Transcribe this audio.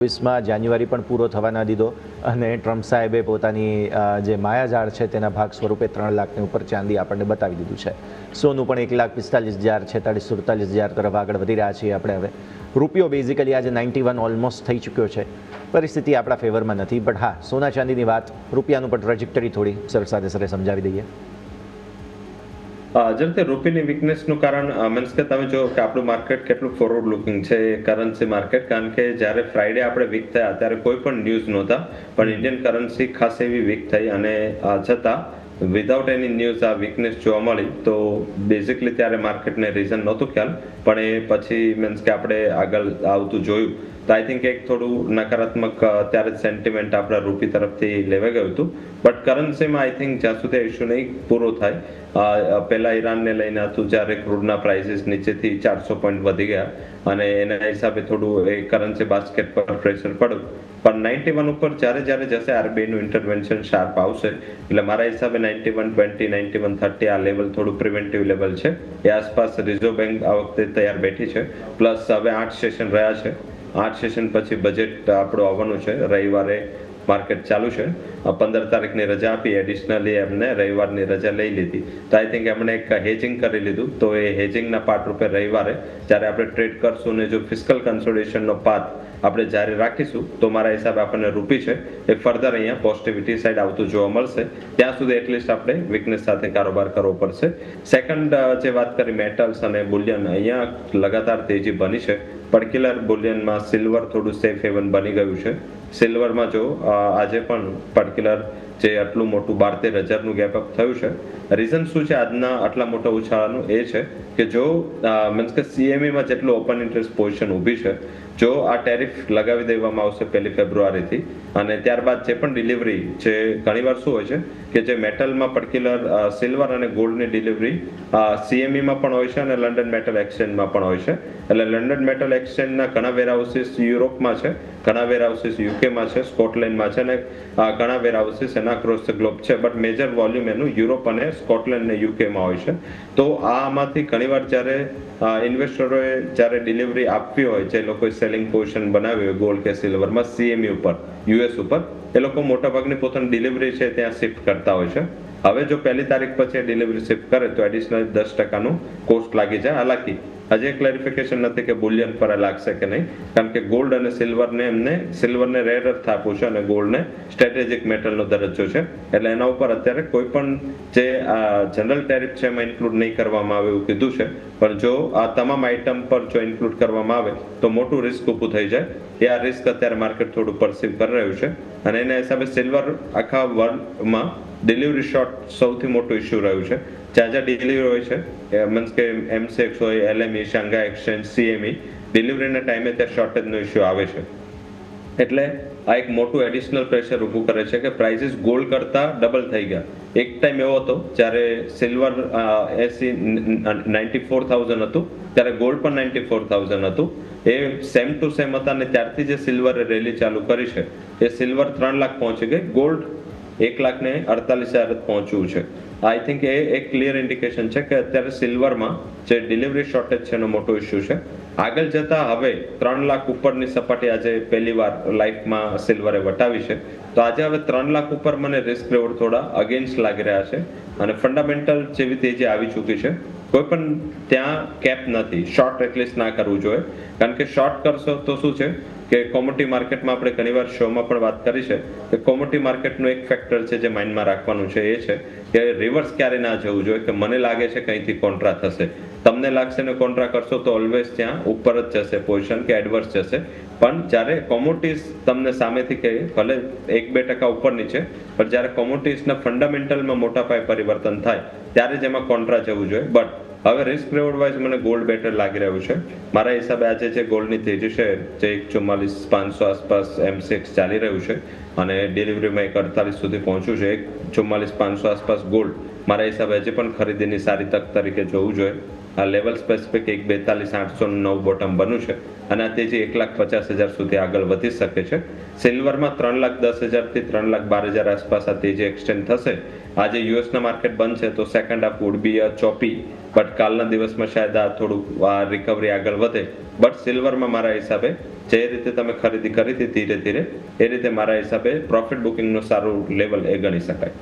2024માં જાન્યુઆરી પણ પૂરો થવા ન દીધો અને ટ્રમ્પ સાહેબે પોતાની જે માયાજાળ છે તેના ભાગ સ્વરૂપે 3 લાખની ઉપર ચાંદી આપણને બતાવી દીધું છે. સોનું પણ 1,45,000 46,47,000 તરફ આગળ વધી રહ્યા છીએ આપણે હવે. રૂપિયો બેઝિકલી આજે 91 ઓલમોસ્ટ થઈ ચૂક્યો છે. પરિસ્થિતિ આપણા ફેવરમાં નથી, બટ હા, સોના ચાંદીની વાત, રૂપિયાનું પણ ટ્રેજેક્ટરી થોડી સર સાથે સમજાવી દઈએ. જેમ કે રૂપિયાની વીકનેસનું કારણ મીન્સ કે તમે જો કે આપણું માર્કેટ કેટલું ફોરવર્ડ લુકિંગ છે કરન્સી માર્કેટ, કારણ કે જ્યારે ફ્રાઈડે આપણે વીક થયા ત્યારે કોઈ પણ ન્યૂઝ નહોતા, પણ ઇન્ડિયન કરન્સી ખાસ એવી વીક થઈ અને છતાં વિધાઉટ એની ન્યૂઝ આ વીકનેસ જોવા મળી. તો બેઝિકલી ત્યારે માર્કેટને રીઝન નહોતું ખ્યાલ, પણ એ પછી મીન્સ કે આપણે આગળ આવતું જોયું તો આઈ થિંક એક થોડું નકારાત્મક ત્યારે સેન્ટિમેન્ટ આપણા રૂપી તરફથી લેવાઈ ગયું હતું. બટ કરન્સીમાં આઈ થિંક જ્યાં સુધી ઇસ્યુ નહીં પૂરો થાય, પહેલા ઈરાનને લઈને હતું જ્યારે ક્રૂડના પ્રાઇસીસ નીચેથી 400 પોઈન્ટ વધી ગયા અને એના હિસાબે થોડું એ કરન્સી બાસ્કેટ પર પ્રેશર પડ્યું. પણ 91 ઉપર જ્યારે જશે આરબીઆઈનું ઇન્ટરવેન્શન શાર્પ આવશે, એટલે મારા હિસાબે 91.20 91.30 આ લેવલ થોડું પ્રિવેન્ટિવ લેવલ છે. એ આસપાસ રિઝર્વ બેંક આ વખતે તૈયાર બેઠી છે. પ્લસ હવે 8 સેશન રહ્યા છે. 8 સેશન પછી બજેટ આપણું આવવાનું છે. રવિવારે માર્કેટ ચાલુ છે. 15 તારીખની રજા આપી, એડિશનલી એમને રવિવારની રજા લઈ લીધી. તો આઈ થિંક એમણે એક હેજિંગ કરી લીધું. તો એ હેજિંગના પાર્ટ રૂપે રવિવારે જ્યારે આપણે ટ્રેડ કરશું ને જો ફિસ્કલ કન્સોલિડેશનનો પાથ આપણે જારી રાખીશું તો મારા હિસાબે આપણને રૂપી છે એ ફર્ધર અહીંયા પોઝિટિવિટી સાઈડ આવતું જોવા મળશે. ત્યાં સુધી એટલીસ્ટ આપણે વીકનેસ સાથે કારોબાર કરવો પડશે. સેકન્ડ જે વાત કરી મેટલ્સ અને બુલિયન, અહીંયા લગાતાર તેજી બની છે. પર્ટિક્યુલર બુલિયનમાં સિલ્વર થોડું સેફ હેવન બની ગયું છે. સિલ્વરમાં જો આજે પણ પર્ટિક્યુલર જે આટલું મોટું 12-13,000નું ગેપઅપ થયું છે. રીઝન શું છે આજના આટલા મોટા ઉછાળાનું? એ છે કે જો મીન્સ કે સીએમઈમાં જેટલું ઓપન ઇન્ટરેસ્ટ પોઝિશન ઊભી છે, જો આ ટેરિફ લગાવી દેવામાં આવશે 1 ફેબ્રુઆરીથી અને ત્યારબાદ જે પણ ડિલિવરી જે ઘણીવાર શું હોય છે કે જે મેટલમાં પર્ટિક્યુલર સિલ્વર અને ગોલ્ડની ડિલિવરી સીએમઈમાં પણ હોય છે અને લંડન મેટલ એક્સચેન્જમાં પણ હોય છે. એટલે લંડન મેટલ એક્સચેન્જના ઘણા વેરહાઉસીસ યુરોપમાં છે, ઘણા વેરહાઉસીસ યુકેમાં છે, સ્કોટલેન્ડમાં છે અને ઘણા વેરહાઉસીસ એના અક્રોસ ધ ગ્લોબ છે. બટ મેજર વોલ્યુમ એનું યુરોપ અને સ્કોટલેન્ડ અને યુકેમાં હોય છે. તો આમાંથી ઘણીવાર જ્યારે ઇન્વેસ્ટરોએ જ્યારે ડિલિવરી આપવી હોય, જે લોકોએ સેલિંગ પોઝિશન બનાવી હોય ગોલ્ડ કે સિલ્વરમાં સીએમઈ ઉપર, યુએસ ઉપર, એ લોકો મોટાભાગની પોતાની ડિલિવરી છે ત્યાં શિફ્ટ કરતા હોય છે. હવે જો 1 તારીખ પછી ડિલિવરી શિફ્ટ કરે તો એડિશનલ 10%નું કોસ્ટ લાગી જાય. હાલાકી હજી ક્લેરિફિકેશન નથી કે બુલિયન પર લાગશે કે નહીં, કારણ કે ગોલ્ડ અને સિલ્વરને રેર અર્થ આપવું છે અને ગોલ્ડને સ્ટ્રેટેજિક મેટલનો દરજ્જો છે. એટલે એના ઉપર અત્યારે કોઈ પણ જે જનરલ ટેરિફ છે એમાં ઇન્ક્લુડ નહીં કરવામાં આવે એવું કીધું છે. પણ જો આ તમામ આઇટમ પર જો ઇન્ક્લુડ કરવામાં આવે તો મોટું રિસ્ક ઊભું થઈ જાય. એ આ રિસ્ક અત્યારે માર્કેટ થોડું પરસીવ કરી રહ્યું છે અને એના હિસાબે સિલ્વર આખા વર્લ્ડમાં ડિલિવરી શોર્ટ સૌથી મોટું ઇસ્યુ રહ્યું છે. જ્યાં ડિલિવરી હોય છે, મીન્સ કે એમસેક્સ હોય, એલએમઈ, શાંઘાઈ એક્સચેન્જ, સીએમઈ, ડિલિવરીના ટાઈમે ત્યાં શોર્ટેજનો ઇસ્યુ આવે છે. એટલે આ એક મોટું એડિશનલ પ્રેશર ઊભું કરે છે કે પ્રાઇસીસ ગોલ્ડ કરતા ડબલ થઈ ગયા. એક ટાઈમ એવો હતો જ્યારે સિલ્વર 94,000 હતું, ત્યારે ગોલ્ડ પણ 94,000 હતું. એ સેમ ટુ સેમ હતા અને ત્યારથી જે સિલ્વરે રેલી ચાલુ કરી છે એ સિલ્વર 3 લાખ પહોંચી ગઈ, ગોલ્ડ 1,48,000 પહોંચ્યું છે. આઈ થિંક એ એક ક્લિયર ઇન્ડિકેશન છે કે અત્યારે સિલ્વરમાં જે ડિલિવરી શોર્ટેજ છે એનો મોટો ઇસ્યુ છે. આગળ જતા હવે 3 લાખ ઉપરની સપાટી આજે પહેલી વાર લાઈફમાં સિલ્વરે વટાવી છે. તો આજે હવે 3 લાખ ઉપર મને રિસ્ક રેવોર્ડ થોડા અગેન્સ્ટ લાગી રહ્યા છે અને ફંડામેન્ટલ જેવી તેજી આવી ચૂકી છે. કોઈ પણ ત્યાં કેપ નથી. શોર્ટ એટલીસ્ટ ના કરવું જોઈએ, કારણ કે શોર્ટ કરશો તો શું છે કે કોમોડિટી માર્કેટમાં આપણે ઘણીવાર શોમાં પણ વાત કરી છે કે કોમોડિટી માર્કેટનું એક ફેક્ટર છે જે માઇન્ડમાં રાખવાનું છે, એ છે કે રિવર્સ ક્યારે ના જવું જોઈએ કે મને લાગે છે કંઈથી કોન્ટ્રા થશે. તમને લાગશે ને કોન્ટ્રા કરશો તો ઓલવેઝ ત્યાં ઉપર જ જશે પોઝિશન કે એડવર્સ જશે. પણ જ્યારે કોમોડિટીઝ તમને સામેથી કહે ભલે 1-2% ઉપર નીચે, પણ જ્યારે કોમોડિટીઝના ફંડામેન્ટલમાં મોટા પાયે પરિવર્તન થાય ત્યારે જ એમાં કોન્ટ્રા જવું જોઈએ. બટ હવે રિસ્ક રેવોર્ડ વાઇઝ મને ગોલ્ડ બેટર લાગી રહ્યું છે. મારા હિસાબે આજે જે ગોલ્ડની તેજી છે જે 1,44,500 આસપાસ એમસેક્સ ચાલી રહ્યું છે અને ડિલિવરીમાં 1,48 સુધી પહોંચ્યું છે. 1,44,500 આસપાસ ગોલ્ડ મારા હિસાબે હજી પણ ખરીદીની સારી તક તરીકે જોવું જોઈએ. આ લેવલ સ્પેસિફિક 1,42,809 બોટમ બન્યું છે અને આ તેજી 1,50,000 સુધી આગળ વધી શકે છે. સિલ્વરમાં 3,10,000 થી 3,12,000 આસપાસ આ તેજી એક્સટેન્ડ થશે. આજે યુએસના માર્કેટ બંધ છે તો second half would be choppy, but કાલના દિવસમાં શાયદ આ થોડુંક રિકવરી આગળ વધે. બટ સિલ્વરમાં મારા હિસાબે જે રીતે તમે ખરીદી કરી હતી ધીરે ધીરે, એ રીતે મારા હિસાબે પ્રોફિટ બુકિંગનું સારું લેવલ એ ગણી શકાય.